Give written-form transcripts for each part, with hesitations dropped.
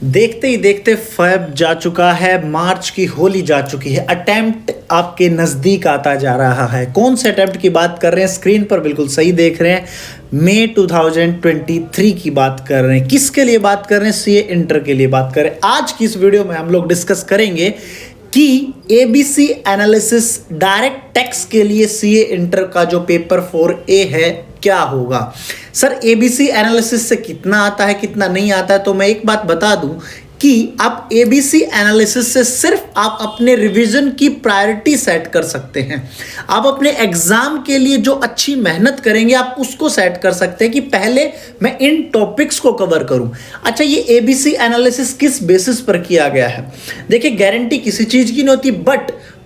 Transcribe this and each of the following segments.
देखते ही देखते फेब जा चुका है, मार्च की होली जा चुकी है, अटेम्प्ट आपके नज़दीक आता जा रहा है। कौन से अटेम्प्ट की बात कर रहे हैं? स्क्रीन पर बिल्कुल सही देख रहे हैं, मई 2023 की बात कर रहे हैं। किसके लिए बात कर रहे हैं? सीए इंटर के लिए बात कर रहे हैं। आज की इस वीडियो में हम लोग डिस्कस करेंगे कि एबीसी एनालिसिस डायरेक्ट टैक्स के लिए सीए इंटर का जो पेपर 4A है क्या होगा। सर एबीसी एनालिसिस से कितना आता है कितना नहीं आता है, तो मैं एक बात बता दूं कि आप एबीसी एनालिसिस से सिर्फ आप अपने रिवीजन की प्रायोरिटी सेट कर सकते हैं। आप अपने एग्जाम के लिए जो अच्छी मेहनत करेंगे आप उसको सेट कर सकते हैं कि पहले मैं इन टॉपिक्स को कवर करूं। अच्छा, ये एबीसी एनालिसिस किस बेसिस पर किया गया है? देखिए, गारंटी किसी चीज की नहीं होती,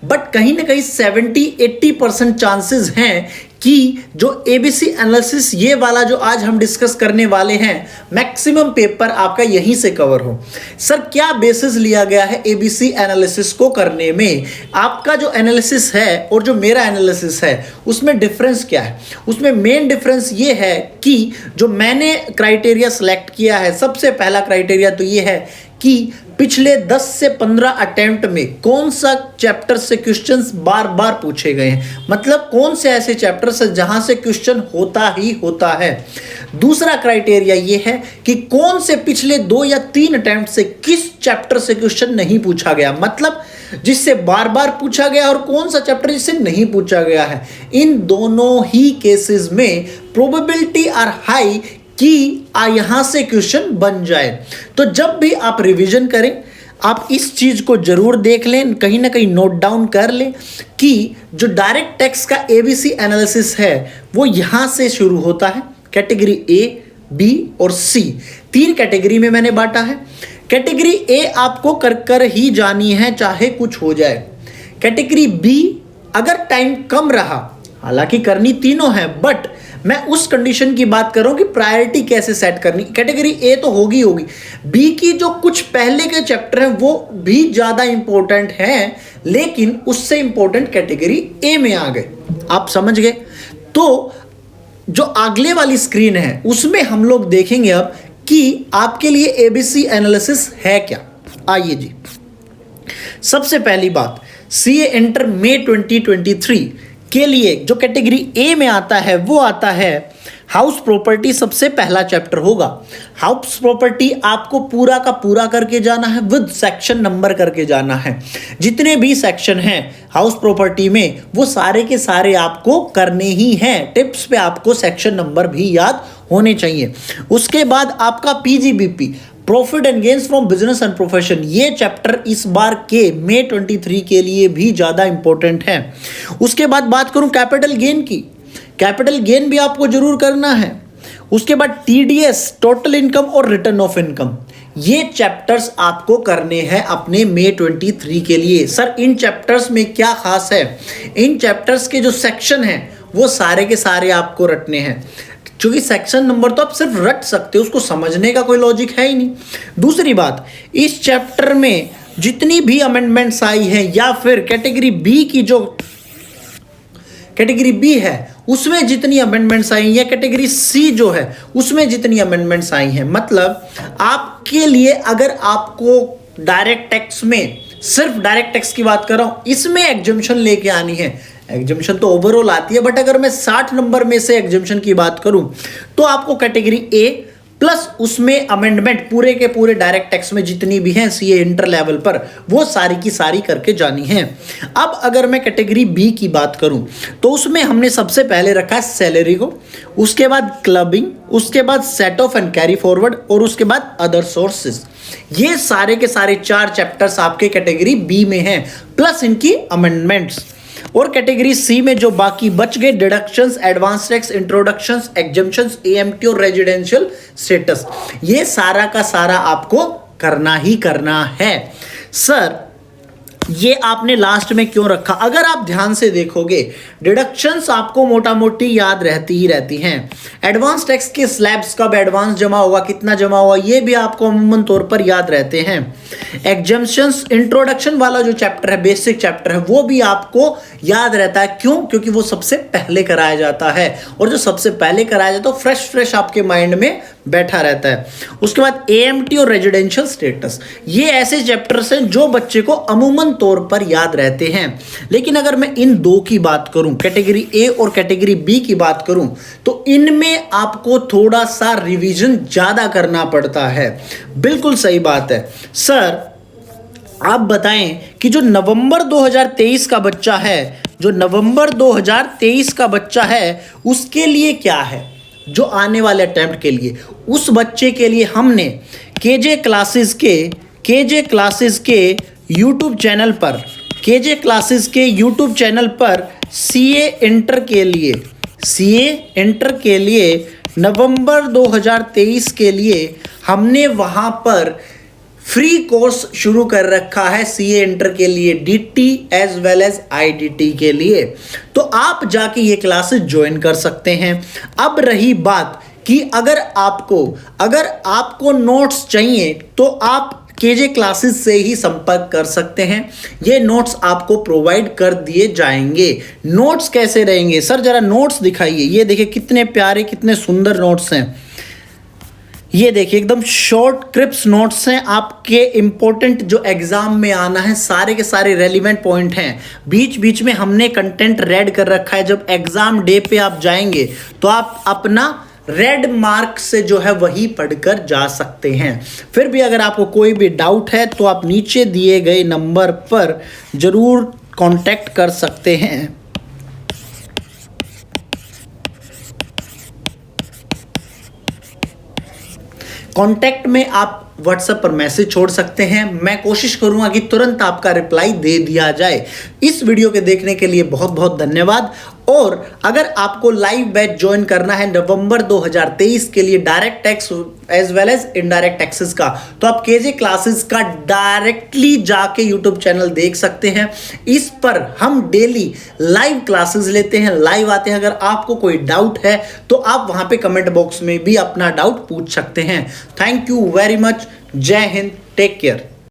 बट कहीं ना कहीं 70-80% चांसेस हैं कि जो एबीसी एनालिसिस ये वाला जो आज हम डिस्कस करने वाले हैं, मैक्सिमम पेपर आपका यहीं से कवर हो। सर क्या बेसिस लिया गया है एबीसी एनालिसिस को करने में? आपका जो एनालिसिस है और जो मेरा एनालिसिस है उसमें डिफरेंस क्या है? उसमें मेन डिफरेंस ये है कि जो मैंने क्राइटेरिया सेलेक्ट किया है, सबसे पहला क्राइटेरिया तो ये है कि पिछले 10 से 15 अटेम्प्ट में कौन सा चैप्टर से क्वेश्चंस बार बार पूछे गए हैं, मतलब कौन से ऐसे चैप्टर्स हैं जहां से क्वेश्चन होता ही होता है। दूसरा क्राइटेरिया ये है कि कौन से पिछले 2 या 3 अटेम्प्ट से किस चैप्टर से क्वेश्चन नहीं पूछा गया, मतलब जिससे बार बार पूछा गया, और कौन सा चैप्टर जिससे नहीं पूछा गया है। इन दोनों ही केसेस में प्रोबेबिलिटी आर हाई कि यहां से क्वेश्चन बन जाए। तो जब भी आप रिवीजन करें आप इस चीज को जरूर देख लें, कहीं ना कहीं नोट डाउन कर लें कि जो डायरेक्ट टैक्स का एबीसी एनालिसिस है वो यहां से शुरू होता है। कैटेगरी ए, बी और सी, 3 कैटेगरी में मैंने बांटा है। कैटेगरी ए आपको कर ही जानी है चाहे कुछ हो जाए। कैटेगरी बी अगर टाइम कम रहा, हालांकि करनी तीनों है, बट मैं उस कंडीशन की बात कर रहा हूं कि प्रायोरिटी कैसे सेट करनी। कैटेगरी ए तो होगी। बी की जो कुछ पहले के चैप्टर हैं वो भी ज्यादा इंपॉर्टेंट हैं, लेकिन उससे इंपॉर्टेंट कैटेगरी ए में आ गए। आप समझ गए? तो जो अगले वाली स्क्रीन है उसमें हम लोग देखेंगे अब कि आपके लिए एबीसी एनालिसिस है क्या। आइए जी, सबसे पहली बात, सीए इंटर मई 2023 के लिए जो कैटेगरी ए में आता है वो आता है हाउस प्रॉपर्टी। सबसे पहला चैप्टर होगा हाउस प्रॉपर्टी। आपको पूरा का पूरा करके जाना है, विद सेक्शन नंबर करके जाना है। जितने भी सेक्शन हैं हाउस प्रॉपर्टी में वो सारे के सारे आपको करने ही हैं। टिप्स पे आपको सेक्शन नंबर भी याद होने चाहिए। उसके बाद आपका PGBP, profit and gains from business and profession, ये चैप्टर इस बार के मई 23 के लिए भी ज़्यादा इंपॉर्टेंट है। उसके बाद बात करूं कैपिटल गेन की, कैपिटल गेन भी आपको जरूर करना है। उसके बाद टीडीएस, टोटल इनकम और रिटर्न ऑफ इनकम, ये चैप्टर्स आपको करने हैं अपने मई 23 के लिए। सर इन चैप्टर्स में क्या खास है? इन चैप्टर्स के जो सेक्शन हैं वो सारे के सारे आपको रटने हैं, क्योंकि सेक्शन नंबर तो आप सिर्फ रट सकते हो, उसको समझने का कोई लॉजिक है ही नहीं। दूसरी बात, इस चैप्टर में जितनी भी अमेंडमेंट्स आई हैं या फिर कैटेगरी बी की जो कैटेगरी बी है उसमें जितनी अमेंडमेंट्स आई हैं, कैटेगरी सी जो है उसमें जितनी अमेंडमेंट्स आई हैं, मतलब आपके लिए अगर आपको डायरेक्ट टैक्स में, सिर्फ डायरेक्ट टैक्स की बात कर रहा हूं, इसमें एग्जम्पशन लेके आनी है। एग्जम्पशन तो ओवरऑल आती है, बट अगर मैं 60 नंबर में से एग्जम्पशन की बात करूं तो आपको कैटेगरी ए प्लस उसमें अमेंडमेंट पूरे के पूरे डायरेक्ट टैक्स में जितनी भी हैं सीए इंटर लेवल पर वो सारी की सारी करके जानी है। अब अगर मैं कैटेगरी बी की बात करूं तो उसमें हमने सबसे पहले रखा है सैलरी को, उसके बाद क्लबिंग, उसके बाद set of and carry forward और उसके बाद अदर सोर्सेज। ये सारे के सारे 4 चैप्टर्स आपके कैटेगरी बी में हैं, प्लस इनकी अमेंडमेंट्स। और कैटेगरी सी में जो बाकी बच गए, deductions, advance tax, introductions, exemptions, AMT और रेजिडेंशियल स्टेटस, ये सारा का सारा आपको करना ही करना है। सर ये आपने लास्ट में क्यों रखा? अगर आप ध्यान से देखोगे डिडक्शंस आपको मोटा मोटी याद रहती ही रहती हैं। एडवांस टैक्स के स्लैब्स कब एडवांस जमा होगा, कितना जमा हुआ, ये भी आपको अमूमन तौर पर याद रहते हैं। एग्जम्पशंस, इंट्रोडक्शन वाला जो चैप्टर है, बेसिक चैप्टर है, वो भी आपको याद रहता है। क्यों? क्योंकि वो सबसे पहले कराया जाता है, और जो सबसे पहले कराया जाता है फ्रेश आपके माइंड में बैठा रहता है। उसके बाद AMT और रेजिडेंशियल स्टेटस, ये ऐसे चैप्टर्स हैं जो बच्चे को अमूमन तौर पर याद रहते हैं। लेकिन अगर मैं इन दो की बात करूं, कैटेगरी A और कैटेगरी B की बात करूं, तो इनमें आपको थोड़ा सा रिवीजन ज्यादा करना पड़ता है। बिल्कुल सही बात है सर। आप बताएं कि जो नवंबर 2023 का बच्चा है, जो नवंबर 2023 का बच्चा है, उसके लिए क्या है, जो आने वाले अटेम्प्ट के लिए, उस बच्चे के लिए हमने केजे क्लासेस के यूट्यूब चैनल पर, केजे क्लासेस के यूट्यूब चैनल पर सीए इंटर के लिए नवंबर 2023 के लिए हमने वहाँ पर फ्री कोर्स शुरू कर रखा है सीए इंटर के लिए, DT as well as IDT के लिए। तो आप जाके ये क्लासेस ज्वाइन कर सकते हैं। अब रही बात कि अगर आपको नोट्स चाहिए तो आप केजे क्लासेस से ही संपर्क कर सकते हैं। ये नोट्स आपको प्रोवाइड कर दिए जाएंगे। नोट्स कैसे रहेंगे सर, जरा नोट्स दिखाइए। ये देखिए कितने प्यारे, कितने सुंदर नोट्स हैं। ये देखिए एकदम शॉर्ट क्रिप्स नोट्स हैं, आपके इंपॉर्टेंट जो एग्जाम में आना है, सारे के सारे रेलिवेंट पॉइंट हैं। बीच बीच में हमने कंटेंट रेड कर रखा है। जब एग्जाम डे पे आप जाएंगे तो आप अपना रेड मार्क से जो है वही पढ़कर जा सकते हैं। फिर भी अगर आपको कोई भी डाउट है तो आप नीचे दिए गए नंबर पर जरूर कांटेक्ट कर सकते हैं। कांटेक्ट में आप व्हाट्सएप पर मैसेज छोड़ सकते हैं। मैं कोशिश करूंगा कि तुरंत आपका रिप्लाई दे दिया जाए। इस वीडियो के देखने के लिए बहुत बहुत धन्यवाद। और अगर आपको लाइव बैच ज्वाइन करना है नवंबर 2023 के लिए direct tax as well as indirect taxes का, तो आप केजे क्लासेस का डायरेक्टली जाके यूट्यूब चैनल देख सकते हैं। इस पर हम डेली लाइव क्लासेस लेते हैं, लाइव आते हैं। अगर आपको कोई डाउट है तो आप वहां पे कमेंट बॉक्स में भी अपना डाउट पूछ सकते हैं। Thank you very much. जय हिंद, टेक केयर।